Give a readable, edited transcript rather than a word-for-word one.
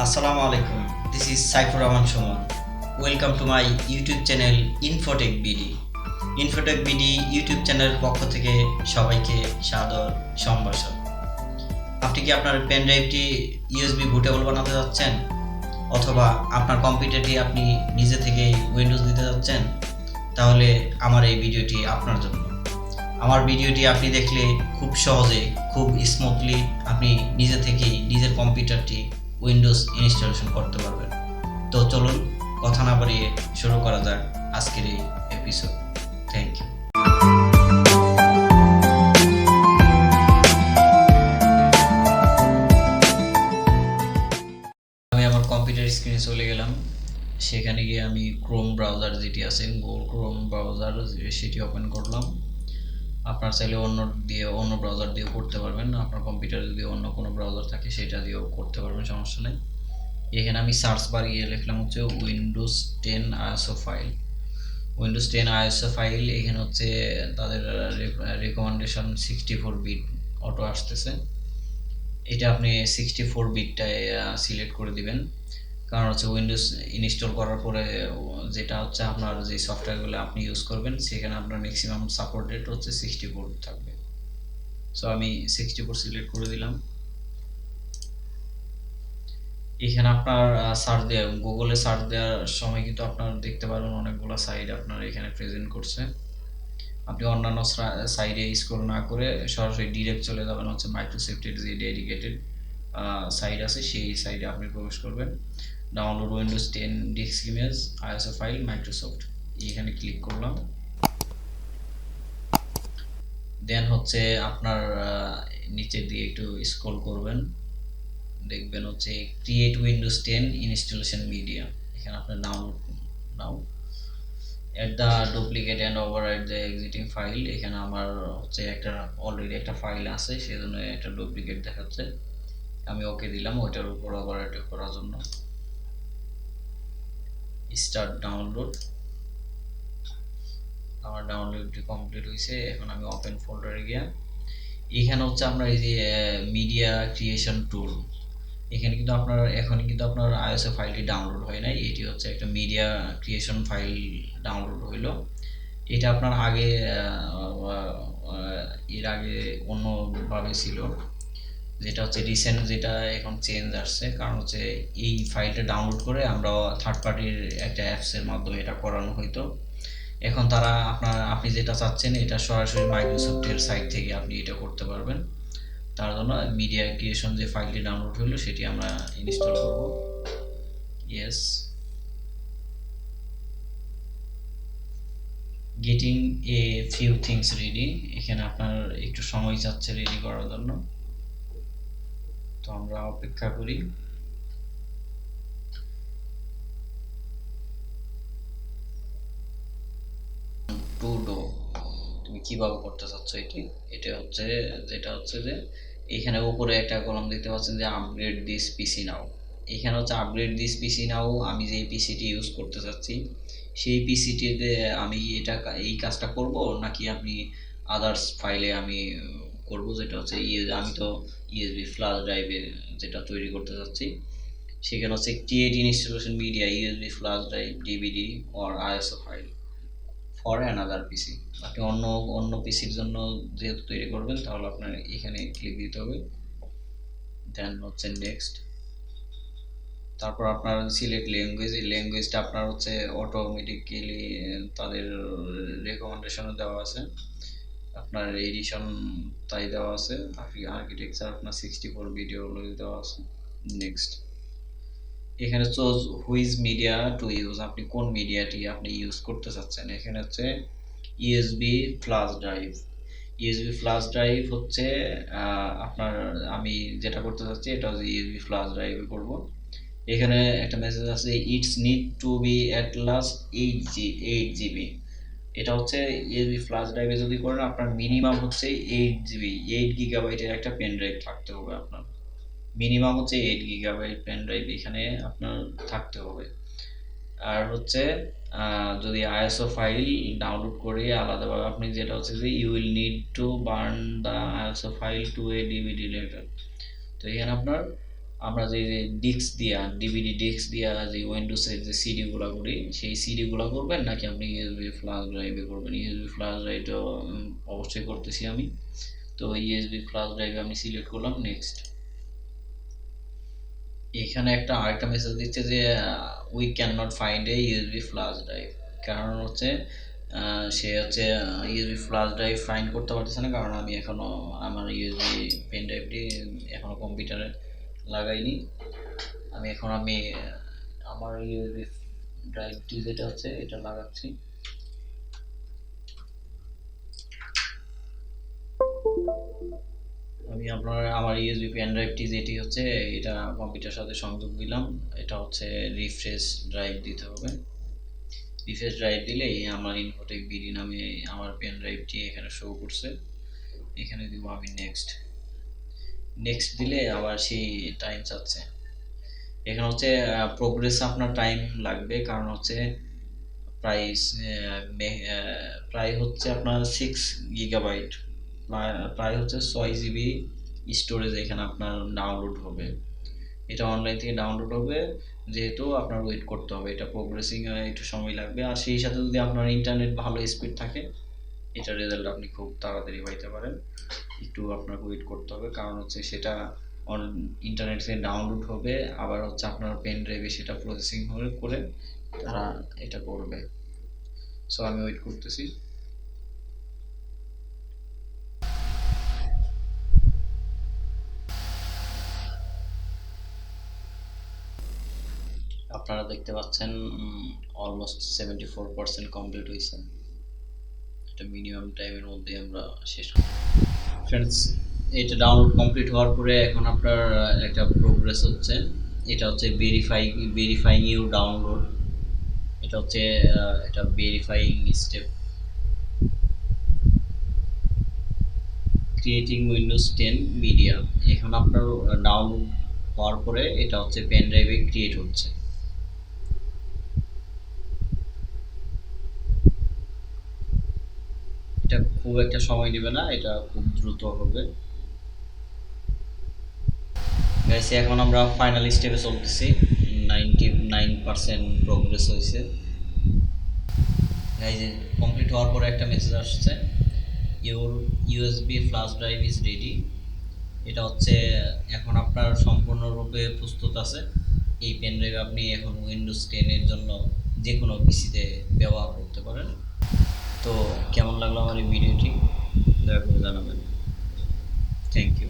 Assalamu alaikum. This is Saifur Rahman Suman. Welcome to my YouTube channel Infotech BD. Infotech BD YouTube চ্যানেলের পক্ষ থেকে সবাইকে সাদর সম্ভাষণ। আপনি কি আপনার পেন ড্রাইভটি ইউএসবি বুটেবল বানাতে যাচ্ছেন, অথবা আপনার কম্পিউটারটি আপনি নিজে থেকেই উইন্ডোজ দিতে যাচ্ছেন? তাহলে আমার এই ভিডিওটি আপনার জন্য। আমার ভিডিওটি আপনি দেখলে খুব সহজে, খুব স্মুথলি আপনি নিজে থেকেই নিজের কম্পিউটারটি উইন্ডোজ ইনস্টলেশন করতে পারবেন। তো চলুন কথা না বাড়িয়ে শুরু করা যাক আজকের এই এপিসোড। Thank you. আমি আমার কম্পিউটার স্ক্রিনে চলে গেলাম। সেখানে গিয়ে আমি ক্রোম ব্রাউজার যেটি আছে, গুগল ক্রোম ব্রাউজার, সেটি ওপেন করলাম। আপনার চাইলে অন্য ব্রাউজার দিয়েও করতে পারবেন। আপনার কম্পিউটারে যদি অন্য কোনো ব্রাউজার থাকে সেটা দিয়েও করতে পারবেন, সমস্যা নেই। এখানে আমি সার্চ বার গিয়ে লিখলাম হচ্ছে Windows 10 ISO file. Windows 10 ISO file, এখানে হচ্ছে তাদের রেকমেন্ডেশন 64 বিট অটো আসতেছে। এটা আপনি 64 বিটটায় সিলেক্ট করে দিবেন, কারণ হচ্ছে উইন্ডোজ ইনস্টল করার পরে যেটা হচ্ছে আপনার যে সফটওয়্যারগুলো আপনি ইউজ করবেন সেখানে আপনার ম্যাক্সিমাম সাপোর্টেড হচ্ছে 64 থাকবে। সো আমি 64 সিলেক্ট করে দিলাম। এখানে আপনার সার্চ দেওয়া, গুগলে সার্চ দেওয়ার সময় কিন্তু আপনার দেখতে পারবেন অনেকগুলো সাইট আপনার এখানে প্রেজেন্ট করছে। আপনি অন্যান্য সাইডে স্ক্রল না করে সরাসরি ডিরেক্ট চলে যাবেন হচ্ছে মাইক্রোসফটের যে ডেডিকেটেড সাইট আছে সেই সাইডে আপনি প্রবেশ করবেন। Download Windows 10 disk image ISO file Microsoft, এখানে ক্লিক করলাম। দেন হচ্ছে আপনার নিচের দিকে একটু স্ক্রল করবেন, দেখবেন হচ্ছে ক্রিয়েট উইন্ডোজ 10 ইনস্টলেশন মিডিয়া। এখানে আপনার now at the duplicate and overwrite the existing file. এখানে আমার হচ্ছে অলরেডি একটা ফাইল আছে, সেজন্য একটা ডুপ্লিকেট দেখাচ্ছে। আমি ওকে দিলাম ওইটার উপর ওভাররাইট করার জন্য। Start download. আমার ডাউনলোডটি কমপ্লিট হয়েছে। এখন আমি ওপেন ফোল্ডারে গিয়ে এখানে হচ্ছে আপনার এই যে মিডিয়া ক্রিয়েশন টুল, এখানে কিন্তু আপনার আইএসও ফাইলটি ডাউনলোড হয় নাই। এটি হচ্ছে একটা মিডিয়া ক্রিয়েশন ফাইল ডাউনলোড হইলো। এটা আপনার এর আগে অন্যভাবে ছিল, যেটা হচ্ছে রিসেন্ট, যেটা এখন চেঞ্জ আসছে। কারণ হচ্ছে এই ফাইলটা ডাউনলোড করে আমরা থার্ড পার্টির একটা অ্যাপসের মাধ্যমে এটা করানো হইতো। এখন আপনি যেটা চাচ্ছেন এটা সরাসরি মাইক্রোসফটের সাইট থেকে আপনি এটা করতে পারবেন। তার জন্য মিডিয়া ক্রিয়েশন যে ফাইলটি ডাউনলোড হলো সেটি আমরা ইনস্টল করব। Yes, getting a few things ready. এখানে আপনার একটু সময় চাচ্ছে রেডি করার জন্য, তো আমরা অপেক্ষা করি। টু ডো, তুমি কিভাবে করতে চাচ্ছ এটা হচ্ছে যে এখানে উপরে একটা কলাম দেখতে পাচ্ছেন যে আপগ্রেড দিস পিসি নাও। এখানে হচ্ছে আপগ্রেড দিস পিসি নাও, আমি যে পিসিটি ইউজ করতে চাচ্ছি সেই পিসিটিতে আমি এই কাজটা করব, নাকি আপনি আদার্স ফাইলে আমি করব, যেটা হচ্ছে আমি তো ইউএসবি ফ্ল্যাশ ড্রাইভে যেটা তৈরি করতে চাচ্ছি। সেখানে হচ্ছে create installation media USB flash drive DVD or ISO file for another PC. আপনি অন্য পিসির জন্য যেহেতু তৈরি করবেন, তাহলে আপনার এখানে ক্লিক দিতে হবে। দেন হচ্ছে নেক্সট। তারপর আপনার সিলেক্ট ল্যাঙ্গুয়েজ, এই ল্যাঙ্গুয়েজটা আপনার হচ্ছে অটোমেটিক্যালি তাদের রেকমেন্ডেশনে দেওয়া আছে। আপনার এডিশন তাই দেওয়া আছে, আর্কিটেকচার আপনার 64 ভিডিও দেওয়া আছে। নেক্সট, এখানে choose which media to use, আপনি কোন মিডিয়াটি আপনি ইউজ করতে চাচ্ছেন। এখানে হচ্ছে USB flash drive. USB flash drive হচ্ছে আপনার, আমি যেটা করতে চাচ্ছি এটা হচ্ছে ইউএসবি ফ্ল্যাশ ড্রাইভে করব। এখানে একটা মেসেজ আছে, it's need to be at last 8 GB. এটা হচ্ছে ইউএসবি ফ্ল্যাশ ড্রাইভে যদি করেন আপনার মিনিমাম হচ্ছে 8 জিবি, 8 গিগাবাইটের একটা পেন ড্রাইভ থাকতে হবে। আপনার মিনিমাম হচ্ছে 8 গিগাবাইট পেন ড্রাইভ এখানে আপনার থাকতে হবে। আর হচ্ছে যদি আইএসও ফাইল ডাউনলোড করে আলাদাভাবে আপনি, যেটা হচ্ছে যে you will need to burn the ISO file to a DVD later. তো এখানে আপনার আমরা যে ডিস্ক দিয়া ডিভিডি ডিস্ক দিয়া যে উইন্ডোজের যে সিডিগুলো করি সেই সিডিগুলো করবেন নাকি আপনি ইউএসবি ফ্ল্যাশ ড্রাইভে করবেন? ইউএসবি ফ্ল্যাশ ড্রাইভ তো অবশ্যই করতেছি আমি। তো ইউএসবি ফ্ল্যাশ ড্রাইভে আমি সিলেক্ট করলাম, নেক্সট। এখানে একটা আরেকটা মেসেজ দিচ্ছে যে we can not find a USB flash drive. কারণ হচ্ছে সে হচ্ছে ইউএসবি ফ্ল্যাশ ড্রাইভ ফাইন্ড করতে পারতেছে না, কারণ আমি এখনো আমার ইউএসবি পেন ড্রাইভটি এখনো কম্পিউটারে লাগাইনি। আমি আমার ইউএসবি ড্রাইভটি যেটা হচ্ছে এটা লাগাচ্ছি। আমি আমার ইউএসবি পেন ড্রাইভটি যেটি হচ্ছে এটা কম্পিউটার সাথে সংযোগ দিলাম। এটা হচ্ছে রিফ্রেশ ড্রাইভ দিতে হবে। রিফ্রেশ ড্রাইভ দিলেই আমার ইনফোটেক বিডি নামে আমার পেন ড্রাইভটি এখানে শো করছে। এখানে দিব আমি নেক্সট। নেক্সট দিলে আবার সেই টাইম চাচ্ছে। এখানে হচ্ছে প্রোগ্রেস আপনার টাইম লাগবে, কারণ হচ্ছে প্রাইস প্রায় হচ্ছে আপনার 6 GB, প্রায় হচ্ছে 6 GB স্টোরেজ এখানে আপনার ডাউনলোড হবে। এটা অনলাইন থেকে ডাউনলোড হবে, যেহেতু আপনার ওয়েট করতে হবে, এটা প্রোগ্রেসিং একটু সময় লাগবে। আর সেই সাথে যদি আপনার ইন্টারনেট ভালো স্পিড থাকে, এটার রেজাল্ট আপনি খুব তাড়াতাড়ি পাইতে পারেন। একটু আপনাকে ওয়েট করতে হবে, কারণ হচ্ছে সেটা ইন্টারনেট থেকে ডাউনলোড হবে, আবার হচ্ছে আপনার পেন ড্রাইভে সেটা প্রসেসিং করে তারা এটা করবে। সো আমি ওয়েট করতেছি। আপনারা দেখতে পাচ্ছেন অলমোস্ট 74% কমপ্লিট হয়েছে। এটা মিনিমাম টাইমের মধ্যে আমরা শেষ করি। ফ্রেন্ডস, এটা ডাউনলোড কমপ্লিট হওয়ার পরে এখন আপনার একটা প্রোগ্রেস হচ্ছে। এটা হচ্ছে ভেরিফাইং ইউ ডাউনলোড। এটা হচ্ছে এটা verifying step. Creating Windows 10 media. এখন আপনার ডাউনলোড হওয়ার পরে এটা হচ্ছে পেন ড্রাইভে ক্রিয়েট হচ্ছে। এটা খুব একটা সময় নেবে না, এটা খুব দ্রুত হবে। গাইস, এখন আমরা ফাইনাল স্টেপে চলতেছি। 99% প্রোগ্রেস হয়েছে। গাইস, কমপ্লিট হওয়ার পরে একটা মেসেজ আসছে, your USB flash drive is ready. এটা হচ্ছে এখন আপনার সম্পূর্ণরূপে প্রস্তুত আছে। এই পেন ড্রাইভ আপনি এখন উইন্ডোজ 10-এর জন্য যে কোনো পিসিতে ব্যবহার করতে পারেন। তো কেমন লাগলো আমার এই ভিডিওটি দয়া করে জানাবেন। Thank you.